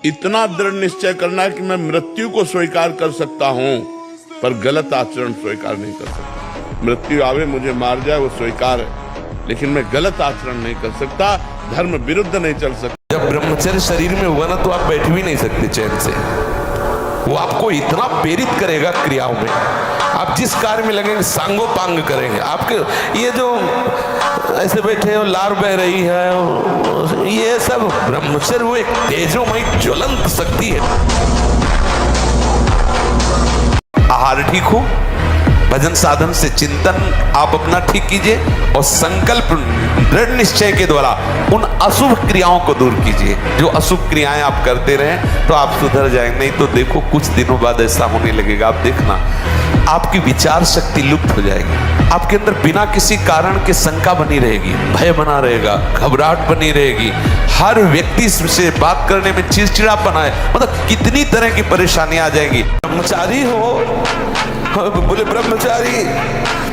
इतना दृढ़ निश्चय करना कि मैं मृत्यु को स्वीकार कर सकता हूं, पर गलत आचरण स्वीकार नहीं कर सकता। मृत्यु आवे मुझे मार जाए वो स्वीकार है, लेकिन मैं गलत आचरण नहीं कर सकता, धर्म विरुद्ध नहीं चल सकता। जब ब्रह्मचर्य शरीर में हुआ ना, तो आप बैठ भी नहीं सकते चैन से। वो आपको इतना प्रेरित करेगा क्रियाओं में, आप जिस कार्य में लगेंगे सांगोपांग करेंगे। आपके ये जो ऐसे बैठे हो, लार बह रही है, ये सब ब्रह्मचर्य वो एक तेजोमयी ज्वलंत शक्ति है। आहार ठीक हो, भजन साधन से चिंतन आप अपना ठीक कीजिए, और संकल्प दृढ़ निश्चय के द्वारा उन अशुभ क्रियाओं को दूर कीजिए। जो अशुभ क्रियाएं आप करते रहें तो आप सुधर जाएंगे। नहीं तो देखो कुछ दिनों बाद ऐसा होने लगेगा, आप देखना आपकी विचार शक्ति लुप्त हो जाएगी। आपके अंदर बिना किसी कारण के शंका बनी रहेगी, भय बना रहेगा, घबराहट बनी रहेगी, हर व्यक्ति से बात करने में चिड़चिड़ापन आए, मतलब कितनी तरह की परेशानियां आ जाएंगी। ब्रह्मचारी हो, बोले ब्रह्मचारी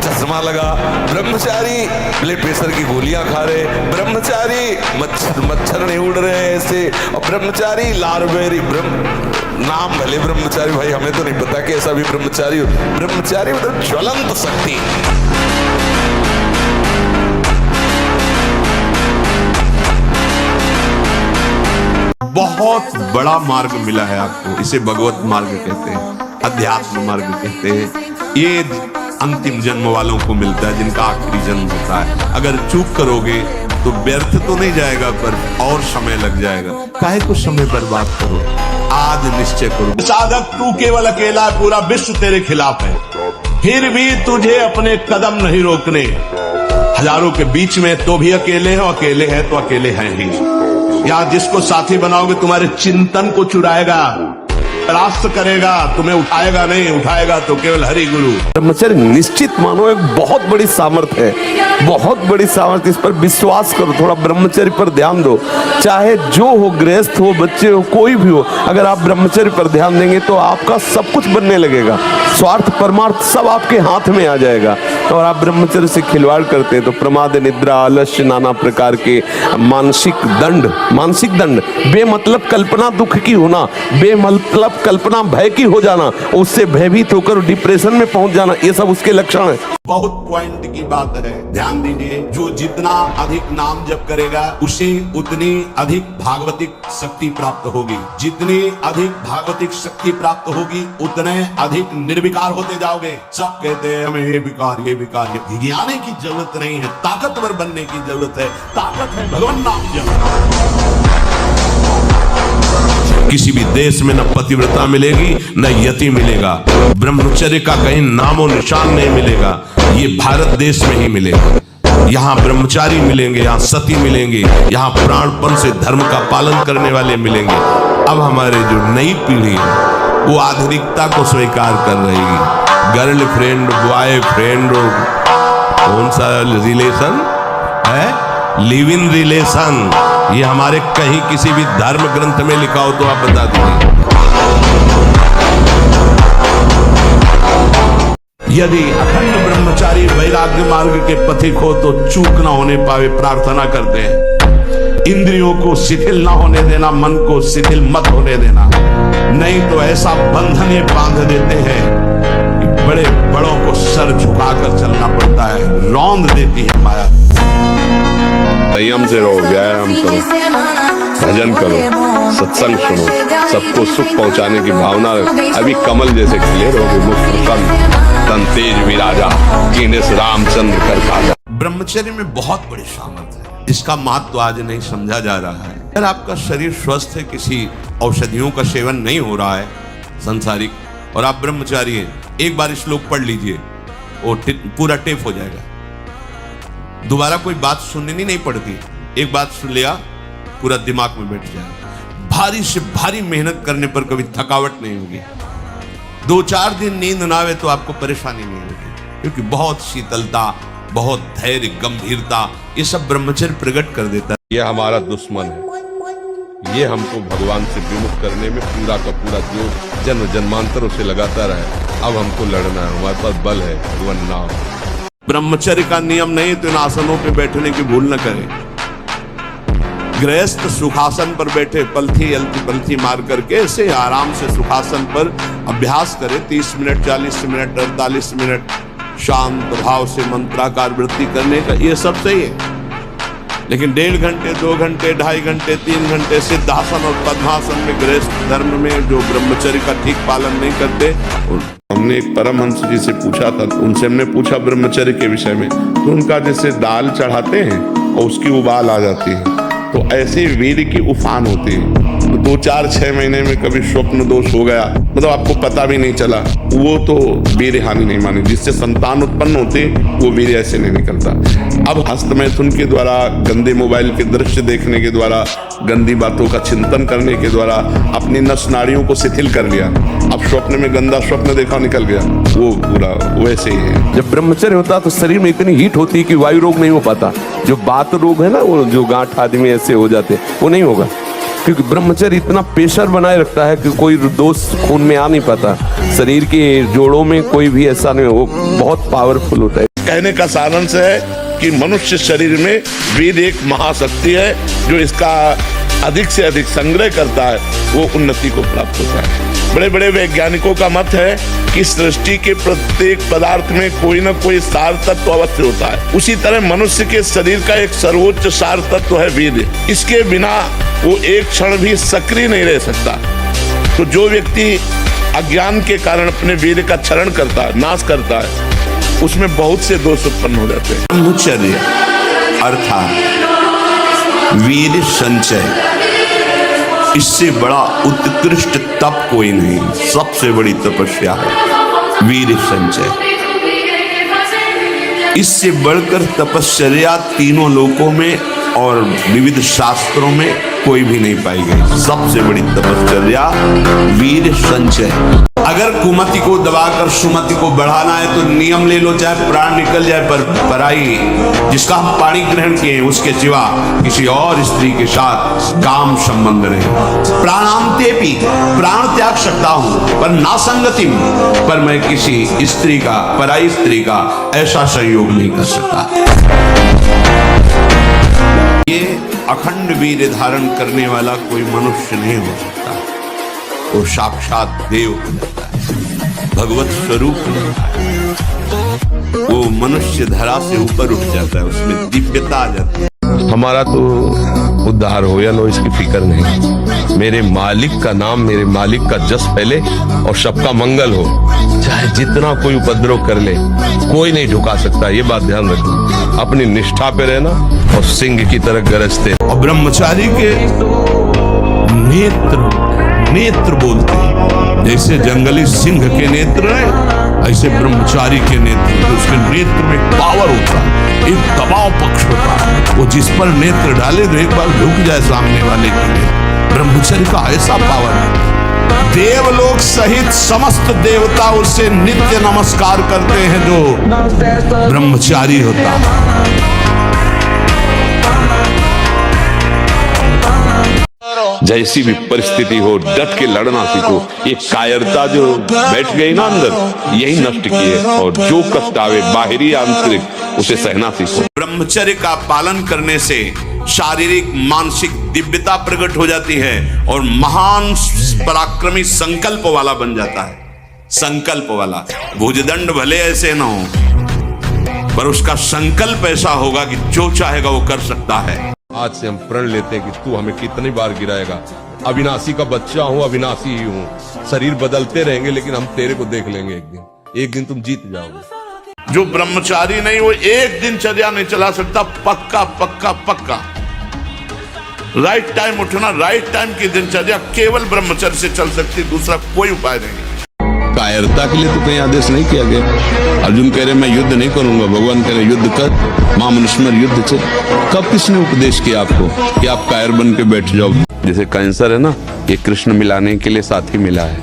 चश्मा लगा, ब्रह्मचारी ब्लड प्रेशर की गोलियां खा रहे, ब्रह्मचारी मच्छर नहीं उड़ रहे ऐसे, और ब्रह्मचारी लारबेरी नाम भले ब्रह्मचारी, भाई हमें तो नहीं पता कि ऐसा भी ब्रह्मचारी हो। ब्रह्मचारी मतलब ज्वलंत शक्ति। बहुत बड़ा मार्ग मिला है आपको, इसे भगवत मार्ग कहते हैं, अध्यात्म मार्ग कहते हैं। ये अंतिम जन्म वालों को मिलता है, जिनका आखिरी जन्म होता है। अगर चूक करोगे तो व्यर्थ तो नहीं जाएगा, पर और समय लग जाएगा। काहे को समय बर्बाद करो, आज निश्चय करो। साधक तू केवल अकेला, पूरा विश्व तेरे खिलाफ है, फिर भी तुझे अपने कदम नहीं रोकने। हजारों के बीच में तो भी अकेले हो, अकेले हैं तो अकेले हैं ही। या जिसको साथी बनाओगे तुम्हारे चिंतन को चुराएगा, रास्त करेगा, तुम्हें उठाएगा नहीं, उठाएगा तो केवल हरि गुरु। ब्रह्मचर्य निश्चित मानो एक बहुत बड़ी सामर्थ्य है, बहुत बड़ी सामर्थ्य। इस पर विश्वास करो, थोड़ा ब्रह्मचर्य पर ध्यान दो। चाहे जो हो, गृहस्थ हो, बच्चे हो, कोई भी हो, अगर आप ब्रह्मचर्य पर ध्यान देंगे तो आपका सब कुछ बनने लगेगा। स्वार्थ परमार्थ सब आपके हाथ में आ जाएगा। और आप ब्रह्मचर्य से खिलवाड़ करते हैं तो प्रमाद, निद्रा, आलस्य, नाना प्रकार के मानसिक दंड, बेमतलब कल्पना दुख की होना, बेमतलब कल्पना भय की हो जाना, उससे भयभीत होकर डिप्रेशन में पहुंच जाना, ये सब उसके लक्षण है। बहुत पॉइंट की बात है, ध्यान दीजिए। जो जितना अधिक नाम जप करेगा उसे उतनी अधिक भागवतिक शक्ति प्राप्त होगी। जितनी अधिक भागवतिक शक्ति प्राप्त होगी उतने अधिक निर्विकार होते जाओगे। सब कहते हैं हमें ये विकार, ये विकार, ये गिराने की जरूरत नहीं है, ताकतवर बनने की जरूरत है। ताकत है भगवान नाम जप। किसी भी देश में न पतिव्रता मिलेगी न यति मिलेगा, ब्रह्मचर्य का कहीं नामो निशान नहीं मिलेगा। ये भारत देश में ही मिलेगा। यहाँ ब्रह्मचारी मिलेंगे, यहाँ सती मिलेंगे, यहाँ प्राणपण से धर्म का पालन करने वाले मिलेंगे। अब हमारे जो नई पीढ़ी है वो आधुनिकता को स्वीकार कर रही है। गर्लफ्रेंड, बॉयफ्रेंड, कौन सा रिलेशन है, लिव इन रिलेशन, ये हमारे कहीं किसी भी धर्म ग्रंथ में लिखा हो तो आप बता दीजिए। यदि अखंड ब्रह्मचारी वैराग्य मार्ग के पथिक हो तो चूक ना होने पावे प्रार्थना करते हैं। इंद्रियों को शिथिल ना होने देना, मन को शिथिल मत होने देना, नहीं तो ऐसा बंधन ये बांध देते हैं कि बड़े बड़ों को सर झुकाकर चलना पड़ता है, रौंद देती है माया। संयम से रहो, व्यायाम करो, भजन करो, सत्संग सुनो, सबको सुख पहुंचाने की भावना। अभी कमल जैसे खिले रहोगे, मुख प्रसन्न, तन तेज विराजा, कीनेस रामचंद्र कर काजा। ब्रह्मचर्य में बहुत बड़ी सामर्थ्य है, इसका महत्व आज नहीं समझा जा रहा है। अगर आपका शरीर स्वस्थ है, किसी औषधियों का सेवन नहीं हो रहा है संसारिक, और आप ब्रह्मचारी हैं, एक बार श्लोक पढ़ लीजिए, वो पूरा टेप हो जाएगा। दोबारा कोई बात सुननी नहीं पड़ती, एक बात सुन लिया पूरा दिमाग में बैठ जाएगा। भारी से भारी मेहनत करने पर कभी थकावट नहीं होगी। 2-4 दिन नींद ना आवे तो आपको परेशानी नहीं होगी, क्योंकि बहुत शीतलता, बहुत धैर्य, गंभीरता, ये सब ब्रह्मचर्य प्रकट कर देता है। यह हमारा दुश्मन है, ये हमको भगवान से विमुख करने में पूरा का पूरा जो जन्म जन्मांतरों से लगाता रहे। अब हमको लड़ना है, हमारे पास बल है, भगवान नाम। ब्रह्मचर्य का नियम नहीं तो इन आसनों पे बैठने की भूल न करें। गृहस्थ सुखासन पर बैठे पलथी अलती पलथी मार करके ऐसे आराम से सुखासन पर अभ्यास करे 30 मिनट 40 मिनट 48 मिनट शांत भाव से मंत्राकार वृत्ति करने का, ये सब सही है। लेकिन 1.5 घंटे 2 घंटे 2.5 घंटे 3 घंटे सिद्धासन और पद्मासन में गृहस्थ धर्म में जो ब्रह्मचर्य का ठीक पालन नहीं करते। हमने एक परमहंस जी से पूछा था, उनसे हमने पूछा ब्रह्मचर्य के विषय में, तो उनका जैसे दाल चढ़ाते हैं और उसकी उबाल आ जाती है, तो ऐसे वीर की उफान होती है। तो 2 4 6 महीने में कभी स्वप्न दोष हो गया, मतलब आपको पता भी नहीं चला, वो तो वीर हानि नहीं मानी। जिससे संतान उत्पन्न होते वो वीर ऐसे नहीं निकलता। अब हस्तमैथुन के द्वारा, गंदे मोबाइल के दृश्य देखने के द्वारा, गंदी बातों का चिंतन करने के द्वारा अपनी नस नाड़ियों को शिथिल कर लिया। अब स्वप्न में गंदा स्वप्न देखा, निकल गया, वो पूरा वैसे ही है। जब ब्रह्मचर्य होता तो शरीर में इतनी हीट होती है कि वायु रोग नहीं हो पाता। जो बात रोग है ना, वो जो गांठ आदमी ऐसे हो जाते, वो नहीं होगा, क्योंकि ब्रह्मचर्य इतना प्रेशर बनाए रखता है कि कोई दोष खून में आ नहीं पाता। शरीर के जोड़ों में कोई भी ऐसा नहीं, वो बहुत पावरफुल होता है। कहने का सारांश है कि मनुष्य शरीर में वीर एक महाशक्ति है, जो इसका अधिक से अधिक संग्रह करता है, वो उन्नति को प्राप्त होता है। बड़े बड़े वैज्ञानिकों का मत है कि सृष्टि के प्रत्येक पदार्थ में कोई ना कोई सार तत्व अवश्य होता है। उसी तरह मनुष्य के शरीर का एक सर्वोच्च सार तत्व है वीर्य। इसके बिना वो एक क्षण भी सक्रिय नहीं रह सकता। तो जो व्यक्ति अज्ञान के कारण अपने वीर्य का क्षरण करता है, नाश करता है, उसमें बहुत से दोष उत्पन्न हो जाते हैं। ब्रह्मचर्य अर्थात वीर संचय, इससे बड़ा उत्कृष्ट तप कोई नहीं। सबसे बड़ी तपस्या है वीर संचय। इससे बढ़कर तपश्चर्या तीनों लोकों में और विविध शास्त्रों में कोई भी नहीं पाई गई। सबसे बड़ी तपश्चर्या वीर संचय। अगर कुमति को दबाकर सुमति को बढ़ाना है तो नियम ले लो, चाहे प्राण निकल जाए, पर पराई जिसका हम पाणी ग्रहण किए हैं उसके सिवा किसी और स्त्री के साथ काम संबंध नहीं। प्राणांते भी प्राण त्याग सकता हूं, पर नासंगतिम, पर मैं किसी स्त्री का, पराई स्त्री का ऐसा संयोग नहीं कर सकता। ये अखंड वीर्य धारण करने वाला कोई मनुष्य नहीं हो सकता। वो साक्षात देव होता है, भगवत स्वरूप होता है। वो मनुष्य धरा से ऊपर उठ जाता है, उसमें दिव्यता आ जाती है। हमारा तो उद्धार हो या नो इसकी फिक्र नहीं। मेरे मालिक का नाम, मेरे मालिक का जस पहले और सबका मंगल हो। चाहे जितना कोई उपद्रव कर ले, कोई नहीं ढुका सकता। ये बात ध्यान रखो, अपनी निष्ठा पे रहना और सिंह की तरह गरजते। और ब्रह्मचारी के नेत्र बोलते हैं, जैसे जंगली सिंह के नेत्र हैं, ऐसे ब्रह्मचारी के नेत्र, उसके नेत्र में पावर होता है, एक दबाव पक्ष होता है। वो जिस पर नेत्र डाले तो एक बार झुक जाए सामने वाले के लिए। ब्रह्मचर्य का ऐसा पावर है, देवलोक सहित समस्त देवता उससे नित्य नमस्कार करते हैं जो ब्रह्मचारी होता है। जैसी भी परिस्थिति हो डट के लड़ना सीखो। ये कायरता जो बैठ गई ना अंदर, यही नष्ट किए। और जो कष्ट आवे बाहरी आंतरिक, उसे सहना सीखो। ब्रह्मचर्य का पालन करने से शारीरिक मानसिक दिव्यता प्रकट हो जाती है और महान पराक्रमी संकल्प वाला बन जाता है। संकल्प वाला, भुजदंड भले ऐसे ना हो, पर उसका संकल्प ऐसा होगा कि जो चाहेगा वो कर सकता है। आज से हम प्रण लेते हैं कि तू हमें कितनी बार गिराएगा। अविनाशी का बच्चा हूँ, अविनाशी ही हूँ। शरीर बदलते रहेंगे लेकिन हम तेरे को देख लेंगे। एक दिन तुम जीत जाओगे। जो ब्रह्मचारी नहीं, वो एक दिनचर्या नहीं चला सकता। पक्का पक्का पक्का राइट टाइम उठना, राइट टाइम की दिनचर्या केवल ब्रह्मचर्य से चल सकती, दूसरा कोई उपाय नहीं। कायरता के लिए तो कहीं आदेश नहीं किया गया। अर्जुन कह रहे मैं युद्ध नहीं करूंगा, भगवान कह रहे युद्ध कर, मां मनुष्मर युद्ध से। कब किसने उपदेश किया आपको कि आप कायर बन के बैठ जाओ? जैसे कैंसर है ना, ये कृष्ण मिलाने के लिए साथी मिला है।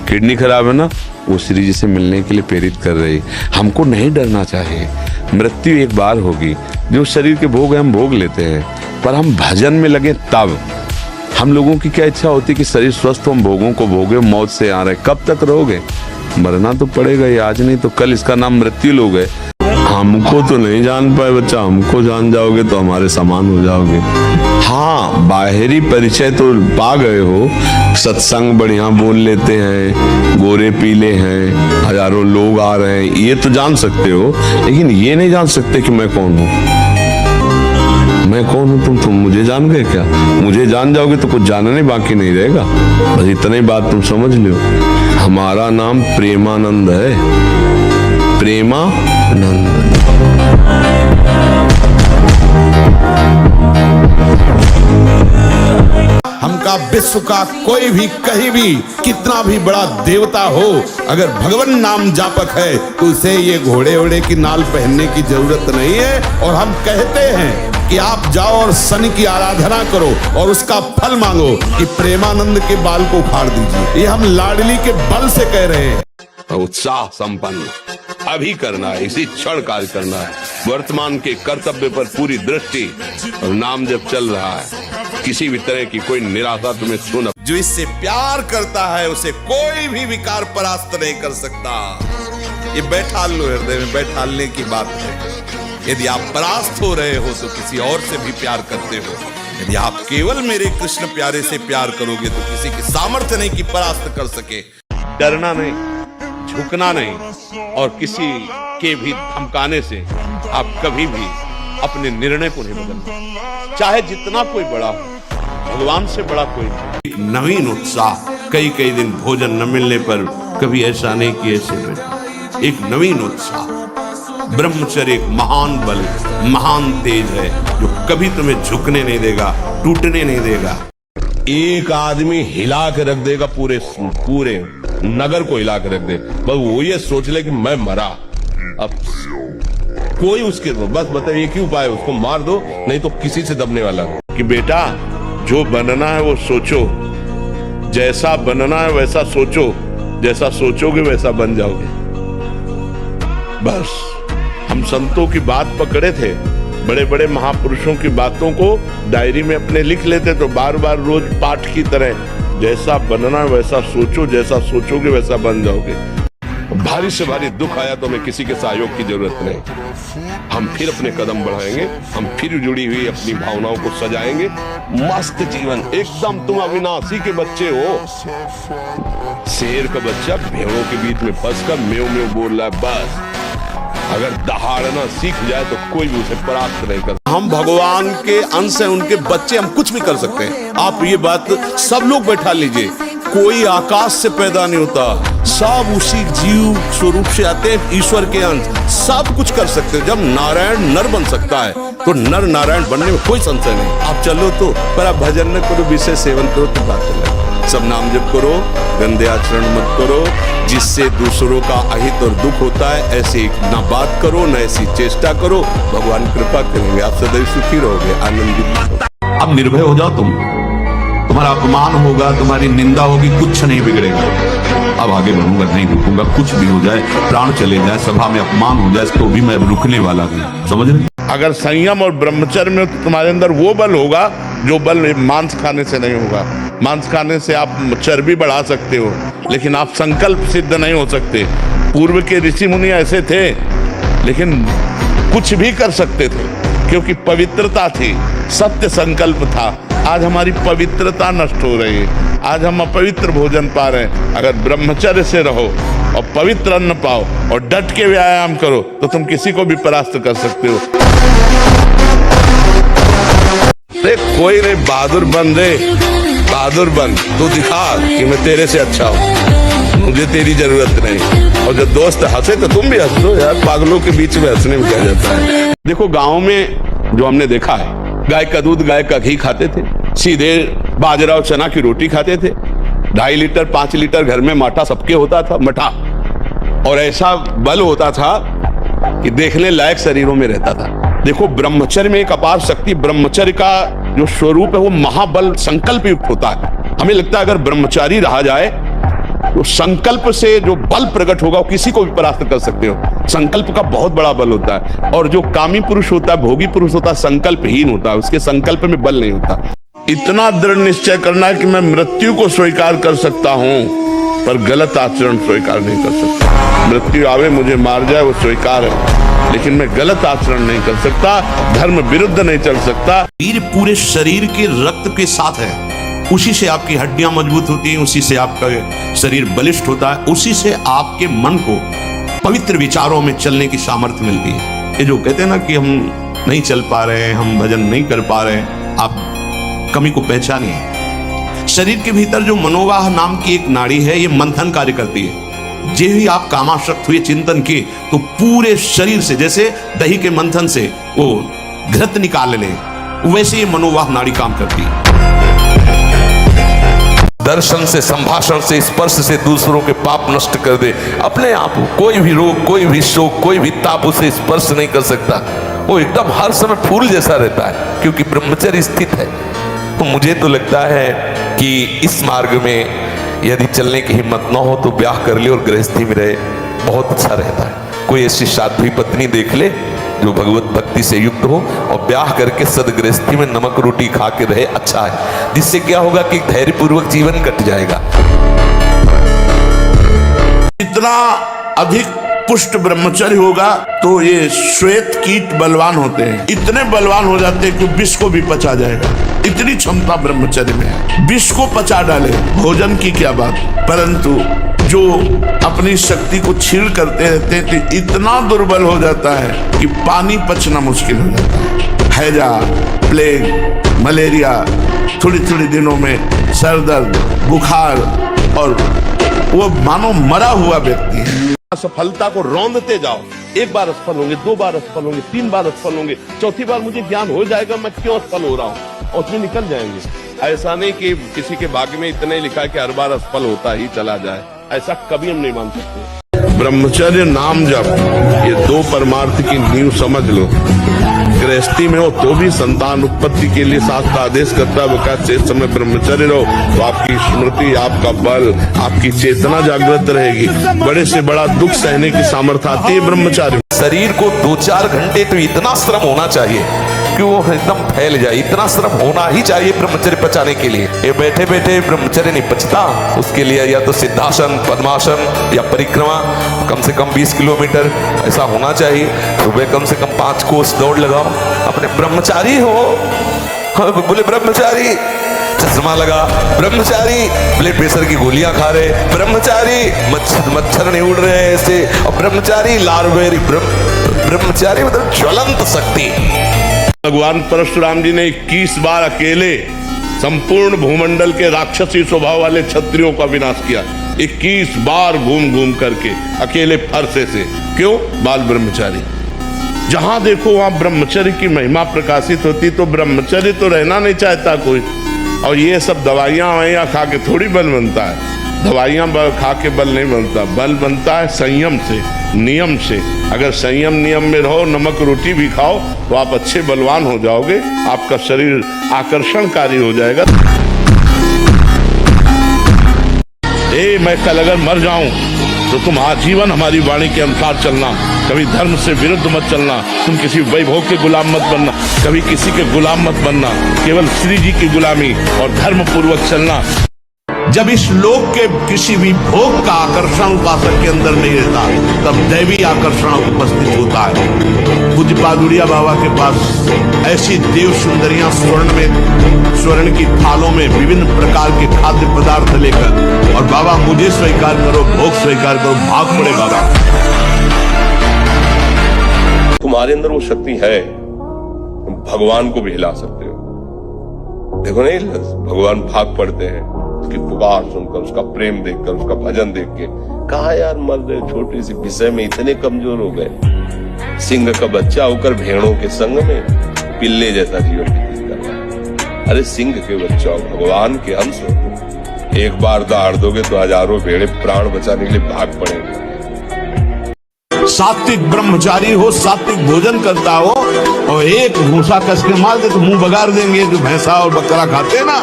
किडनी खराब है ना, वो श्री जी से मिलने के लिए प्रेरित कर रही। हमको नहीं डरना चाहिए। मृत्यु एक बार होगी। जो शरीर के भोग है हम भोग लेते हैं, पर हम भजन में लगे तब। हम लोगों की क्या इच्छा होती है कि शरीर स्वस्थ हो, हम भोगों को भोगे, मौत से आ रहे। कब तक रहोगे? मरना तो पड़ेगा ही, आज नहीं तो कल। इसका नाम मृत्यु लोग है। हमको तो नहीं जान पाए बच्चा, हमको जान जाओगे तो हमारे समान हो जाओगे। हाँ, बाहरी परिचय तो पा गए हो, सत्संग बढ़िया बोल लेते हैं, गोरे पीले हैं, हजारों लोग आ रहे हैं, ये तो जान सकते हो, लेकिन ये नहीं जान सकते कि मैं कौन हूँ। मैं कौन हूँ, तुम मुझे जान गए क्या? मुझे जान जाओगे तो कुछ जानने बाकी नहीं रहेगा। बस इतना ही बात तुम समझ लो। हमारा नाम प्रेमानंद है, प्रेमानंद। हमका विश्व का कोई भी कहीं भी कितना भी बड़ा देवता हो, अगर भगवान नाम जापक है तो उसे ये घोड़े ओड़े की नाल पहनने की जरूरत नहीं है। और हम कहते हैं कि आप जाओ और शनि की आराधना करो और उसका फल मांगो कि प्रेमानंद के बाल को उखाड़ दीजिए। ये हम लाडली के बल से कह रहे हैं। उत्साह संपन्न अभी करना है, इसी क्षण कार्य करना है। वर्तमान के कर्तव्य पर पूरी दृष्टि और नाम जब चल रहा है, किसी भी तरह की कोई निराशा तुम्हें छूना। जो इससे प्यार करता है उसे कोई भी विकार परास्त नहीं कर सकता। ये बैठाल लो, हृदय में बैठालने की बात है। यदि आप परास्त हो रहे हो तो किसी और से भी प्यार करते हो। यदि आप केवल मेरे कृष्ण प्यारे से प्यार करोगे तो किसी की सामर्थ्य नहीं कि परास्त कर सके। डरना नहीं, झुकना नहीं, और किसी के भी धमकाने से आप कभी भी अपने निर्णय को नहीं बदलना, चाहे जितना कोई बड़ा हो। भगवान से बड़ा कोई नहीं। एक नवीन उत्साह, कई दिन भोजन न मिलने पर कभी ऐसा नहीं कि ऐसे बैठे। एक नवीन उत्साह। ब्रह्मचर्य एक महान बल, महान तेज है जो कभी तुम्हें झुकने नहीं देगा, टूटने नहीं देगा। एक आदमी हिला के रख देगा, पूरे नगर को हिला के रख दे। बस वो ये सोच ले कि मैं मरा, अब कोई उसके बस बताइए क्यों उपाय, उसको मार दो, नहीं तो किसी से दबने वाला कि बेटा जो बनना है वो सोचो, जैसा बनना है वैसा सोचो, जैसा सोचोगे वैसा बन जाओगे। बस हम संतों की बात पकड़े थे, बड़े बड़े महापुरुषों की बातों को डायरी में अपने लिख लेते, तो बार बार रोज पाठ की तरह जैसा बनना है वैसा सोचो, जैसा सोचोगे वैसा बन जाओगे। भारी से भारी दुख आया तो हमें किसी के सहयोग की जरूरत नहीं। हम फिर अपने कदम बढ़ाएंगे, हम फिर जुड़ी हुई अपनी भावनाओं को सजाएंगे। मस्त जीवन, एकदम तुम अविनाशी के बच्चे हो। शेर का बच्चा भेड़ों के बीच में फंसकर म्यों म्यों बोल रहा है, बस अगर दहाड़ना सीख जाए तो कोई भी उसे परास्त नहीं कर। हम भगवान के अंश हैं, उनके बच्चे, हम कुछ भी कर सकते हैं। आप ये बात सब लोग बैठा लीजिए, कोई आकाश से पैदा नहीं होता, सब उसी जीव स्वरूप से आते हैं, ईश्वर के अंश। सब कुछ कर सकते हैं। जब नारायण नर बन सकता है तो नर नारायण बनने में कोई संशय नहीं। आप चलो तो पर आप भजन न करो, विषय सेवन करो तो बात अलग। सब नाम जप करो, गंदे आचरण मत करो, जिससे दूसरों का अहित और दुख होता है ऐसे ना बात करो, न ऐसी चेष्टा करो। भगवान कृपा करेंगे, आप सदैव सुखी रहोगे, आनंदित। अब निर्भय हो जाओ तुम। तुम्हारा अपमान होगा, तुम्हारी निंदा होगी, कुछ नहीं बिगड़ेगा। अब आगे बढ़ूंगा, नहीं रुकूंगा, कुछ भी हो जाए, प्राण चले जाए, सभा में अपमान हो जाए, तो भी मैं रुकने वाला नहीं। समझ रहे? अगर संयम और ब्रह्मचर्य में तो तुम्हारे अंदर वो बल होगा जो बल मांस खाने से नहीं होगा। मांस खाने से आप चर्बी बढ़ा सकते हो, लेकिन आप संकल्प सिद्ध नहीं हो सकते। पूर्व के ऋषि मुनि ऐसे थे, लेकिन कुछ भी कर सकते थे क्योंकि पवित्रता थी, सत्य संकल्प था। आज हमारी पवित्रता नष्ट हो रही है, आज हम अपवित्र भोजन पा रहे हैं। अगर ब्रह्मचर्य से रहो और पवित्र अन्न पाओ और डट के व्यायाम करो तो तुम किसी को भी परास्त कर सकते हो। कोई नहीं, बहादुर बन रे, बहादुर बन, तू दिखा कि मैं तेरे से अच्छा हूँ, मुझे तेरी जरूरत नहीं। और जब दोस्त हंसे तो तुम भी हंस दो यार, पागलों के बीच में हंसने में क्या जाता है। देखो गांव में जो हमने देखा है, गाय का दूध गाय का घी खाते थे, सीधे बाजरा और चना की रोटी खाते थे, 2.5 लीटर 5 लीटर घर में माठा सबके होता था, मठा, और ऐसा बल होता था कि देखने लायक शरीरों में रहता था। देखो ब्रह्मचर्य में एक अपार शक्ति, ब्रह्मचर्य का जो स्वरूप है वो महाबल संकल्प युक्त होता है। हमें लगता है अगर ब्रह्मचारी रहा जाए तो संकल्प से जो बल प्रकट होगा वो किसी को भी परास्त कर सकते हो। संकल्प का बहुत बड़ा बल होता है, और जो कामी पुरुष होता है, भोगी पुरुष होता है, संकल्पहीन होता है, उसके संकल्प में बल नहीं होता। इतना दृढ़ निश्चय करना है कि मैं मृत्यु को स्वीकार कर सकता हूं, पर गलत आचरण स्वीकार नहीं कर सकता। मृत्यु आवे मुझे मार जाए वो स्वीकार है, लेकिन मैं गलत आचरण नहीं कर सकता, धर्म विरुद्ध नहीं चल सकता। वीर पूरे शरीर के रक्त के साथ है, उसी से आपकी हड्डियां मजबूत होती हैं, उसी से आपका शरीर बलिष्ठ होता है, उसी से आपके मन को पवित्र विचारों में चलने की सामर्थ्य मिलती है। ये जो कहते हैं ना कि हम नहीं चल पा रहे हैं, हम भजन नहीं कर पा रहे हैं, आप कमी को पहचानिए। शरीर के भीतर जो मनोवाह नाम की एक नाड़ी है, ये मंथन कार्य करती है। जे ही आप कामाशक्त हुए चिंतन किए तो पूरे शरीर से, जैसे दही के मंथन से वो घृत निकाल ले, वैसे ये मनोवाह नाड़ी काम करती है। दर्शन से, संभाषण से, स्पर्श से दूसरों के पाप नष्ट कर दे। अपने आप कोई भी रोग, कोई भी शोक, कोई भी ताप उसे स्पर्श नहीं कर सकता। वो एकदम हर समय फूल जैसा रहता है, क्योंकि ब्रह्मचर्य स्थित है। तो मुझे तो लगता है कि इस मार्ग में यदि चलने की हिम्मत न हो तो ब्याह कर ले और गृहस्थी में रहे, बहुत अच्छा रहता है। कोई ऐसी साध्वी पत्नी देख ले जो भगवत भक्ति से युक्त हो और ब्याह करके सदगृहस्थी में नमक रोटी खा के रहे, अच्छा है। जिससे क्या होगा कि धैर्यपूर्वक जीवन कट जाएगा। इतना अधिक पुष्ट ब्रह्मचर्य होगा तो ये श्वेत कीट बलवान होते हैं, इतने बलवान हो जाते हैं कि विष को भी पचा जाएगा। इतनी क्षमता ब्रह्मचर्य में है, विष को पचा डाले, भोजन की क्या बात। परंतु जो अपनी शक्ति को छीण करते रहते हैं तो इतना दुर्बल हो जाता है कि पानी पचना मुश्किल हो जाता है। हैजा, प्लेग, मलेरिया, थोड़ी थोड़ी दिनों में सर दर्द, बुखार, और वो मानो मरा हुआ व्यक्ति है। असफलता को रौंदते जाओ, एक बार असफल होंगे, 2 बार असफल होंगे, 3 बार असफल होंगे, चौथी बार मुझे ज्ञान हो जाएगा मैं क्यों असफल हो रहा हूँ, और उसमें निकल जाएंगे। ऐसा नहीं कि किसी के भाग्य में इतना ही लिखा है कि हर बार असफल होता ही चला जाए, ऐसा कभी हम नहीं मान सकते। ब्रह्मचर्य नाम जप, ये 2 परमार्थ की नींव समझ लो। गृहस्थी में हो तो भी संतान उत्पत्ति के लिए शास्त्र आदेश करता है शेष समय ब्रह्मचर्य रहो, तो आपकी स्मृति, आपका बल, आपकी चेतना जागृत रहेगी। बड़े से बड़ा दुख सहने की सामर्थ्य आती है ब्रह्मचार्य। शरीर को 2-4 घंटे तो इतना श्रम होना चाहिए कि वो एकदम फैल जाए, इतना श्रम होना ही चाहिए ब्रह्मचर्य पचाने के लिए। ये बैठे बैठे ब्रह्मचर्य नहीं पचता, उसके लिए या तो सिद्धासन, पद्मासन या परिक्रमा कम से कम 20 किलोमीटर ऐसा होना चाहिए। सुबह कम से कम 5 कोस दौड़ लगाओ। अपने ब्रह्मचारी हो, बोले ब्रह्मचारी चश्मा लगा, ब्रह्मचारी ब्लड प्रेशर की गोलियां खा रहे, ब्रह्मचारी मच्छर नहीं उड़ रहे ऐसे, और ब्रह्मचारी लारवेरी, ब्रह्मचारी मतलब ज्वलंत शक्ति। भगवान परशुराम जी ने 21 बार अकेले संपूर्ण भूमंडल के राक्षसी स्वभाव वाले क्षत्रियों का विनाश किया। 21 बार घूम घूम करके अकेले फरसे से। क्यों? बाल ब्रह्मचारी। जहां देखो वहां ब्रह्मचर्य की महिमा प्रकाशित होती, तो ब्रह्मचर्य तो रहना नहीं चाहता कोई। और ये सब दवाइयां खा के थोड़ी बल बनता है, दवाइयां खा के बल नहीं बनता, बल बनता है संयम से, नियम से। अगर संयम नियम में रहो, नमक रोटी भी खाओ, तो आप अच्छे बलवान हो जाओगे, आपका शरीर आकर्षणकारी हो जाएगा। मैं कल अगर मर जाऊं तो तुम आजीवन हमारी वाणी के अनुसार चलना, कभी धर्म से विरुद्ध मत चलना, तुम किसी वैभव के गुलाम मत बनना, कभी किसी के गुलाम मत बनना, केवल श्री जी की गुलामी और धर्म पूर्वक चलना। जब इस लोक के किसी भी भोग का आकर्षण उपासक के अंदर नहीं रहता, तब दैवी आकर्षण उपस्थित होता है। पूज्य पादुरिया बाबा के पास ऐसी देव सुंदरियां स्वर्ण की थालों में विभिन्न प्रकार के खाद्य पदार्थ लेकर, और बाबा मुझे स्वीकार करो, भोग स्वीकार करो, भाग पड़े बाबा। तुम्हारे अंदर वो शक्ति है, तुम भगवान को भी हिला सकते हो। देखो नहीं, भगवान भाग पड़ते हैं उसकी पुकार सुनकर, उसका प्रेम देखकर, उसका भजन देख के। कहा यार मर्द छोटी सी विषय में इतने कमजोर हो गए। सिंह का बच्चा होकर भेड़ों के संग में पिल्ले जैसा जीवन व्यतीत कर रहा है। अरे सिंह के बच्चा हो, भगवान के अंश हो, एक बार दहाड़ दोगे तो हजारों भेड़े प्राण बचाने के लिए भाग पड़ेंगे। सात्विक ब्रह्मचारी हो, सात्विक भोजन करता हो, और एक भूसा कस के मार दे तो मुंह बगाड़ देंगे। जो भैंसा और बकरा खाते हैं ना,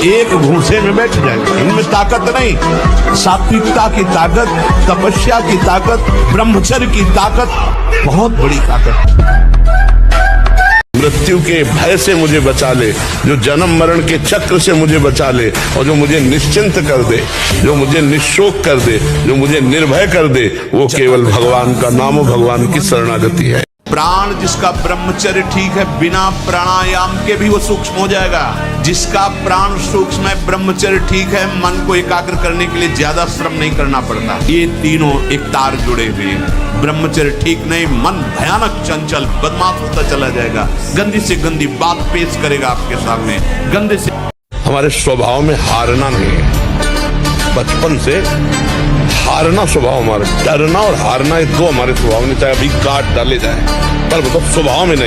एक भूसे में बैठ जाएंगे। इनमें ताकत नहीं। सात्विकता की ताकत, तपस्या की ताकत, ब्रह्मचर्य की ताकत, बहुत बड़ी ताकत। मृत्यु के भय से मुझे बचा ले, जो जन्म मरण के चक्र से मुझे बचा ले, और जो मुझे निश्चिंत कर दे, जो मुझे निशोक कर दे, जो मुझे निर्भय कर दे, वो केवल भगवान का नाम और भगवान की शरणागति है। प्राण जिसका ब्रह्मचर्य ठीक है, बिना प्राणायाम के भी वो सूक्ष्म हो जाएगा। जिसका प्राण सूक्ष्म है, ब्रह्मचर्य ठीक है, मन को एकाग्र करने के लिए ज्यादा श्रम नहीं करना पड़ता। ये तीनों एक तार जुड़े हुए हैं। ब्रह्मचर्य ठीक नहीं, मन भयानक चंचल बदमाश होता चला जाएगा, गंदी से गंदी बात पेश करेगा आपके सामने, गंदे से। हमारे स्वभाव में हारना नहीं है, बचपन से हारना स्वभाव हमारा, डरना और हारना ये दो हमारे स्वभाव में, चाहे अभी काट डाले जाए, पर मतलब स्वभाव में नहीं।